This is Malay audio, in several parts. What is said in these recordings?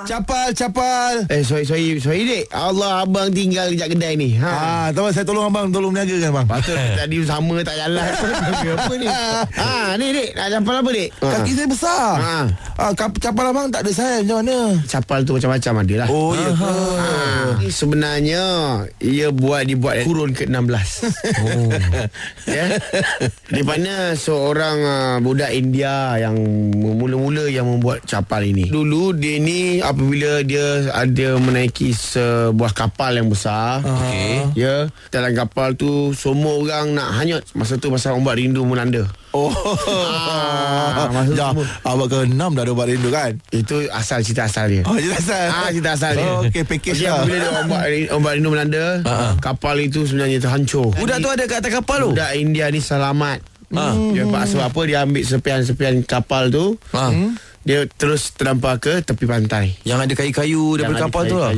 Capal. Sorry dek. Allah, abang tinggal kejap kedai ni. Tahu saya tolong abang, tolong niaga kan bang. Patut tadi sama tak jalan. Apa ni? Ni dek, nak capal apa dek? Kaki saya besar. Capal abang tak ada saya, macam mana? Capal tu macam-macam ada lah. Oh ya ke? Sebenarnya dibuat kurun ke-16. Ya. Di mana seorang budak India yang mula-mula yang membuat capal ini. Dulu dia ni apabila dia ada menaiki sebuah kapal yang besar, ya, dalam kapal tu semua orang nak hanyut. Masa tu pasal ombak rindu melanda. Masa awak ke-6 dah ada obat rindu kan? Itu cerita asal dia. Cerita asal dia. Okey, package lah. Bila dia ombak rindu melanda, kapal itu sebenarnya terhancur. Budak tu ada kat atas kapal tu? Budak India ni selamat. Dia sebab apa? Dia ambil sepian-sepian kapal tu. Dia terus terdampar ke tepi pantai. Yang ada kayu-kayu daripada kapal tu lah.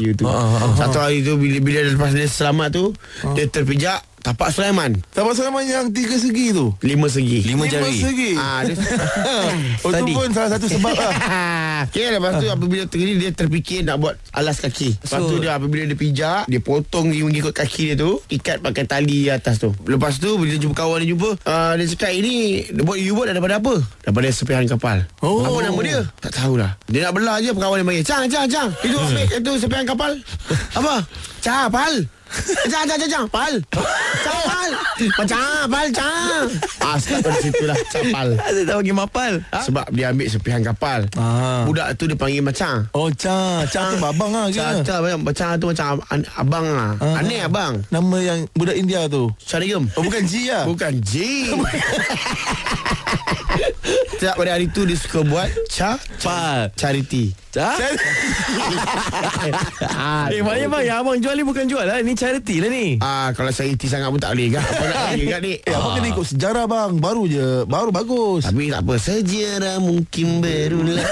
Satu hari tu bila lepas dia selamat tu, dia terpijak tapak Sulaiman. Tapak Sulaiman yang 3 segi tu? 5 segi. 5 jari. Itu pun salah satu sebab lah. Lepas tu apabila dia terfikir nak buat alas kaki. Lepas tu dia apabila dia pijak, dia potong mengikut kaki dia tu, ikat pakai tali atas tu. Lepas tu bila jumpa kawan dia dia cakap, ini you buat daripada apa? Daripada sepihan kapal. Apa nama dia? Tak tahulah. Dia nak belah je, kawan dia panggil, Cang. Itu ambil itu sepihan kapal. Apa? Capal. Capal. Dari situlah capal. Saya tak panggil mapal. Sebab dia ambil sepihan kapal. Budak tu dia panggil macam. Cang tu abang lah. Macam tu macam abang lah. Aneh abang. Nama yang budak India tu Syarigam. bukan G lah. Bukan G. Setiap pada hari tu dia suka buat charity. Maknanya bang, yang abang jual ni bukan jual lah. Ni charity lah ni. Kalau charity sangat pun tak boleh kan. Apa nak lagi kan ni? Abang kena ikut sejarah bang. Baru bagus. Tapi tak apa, sejarah mungkin berulang.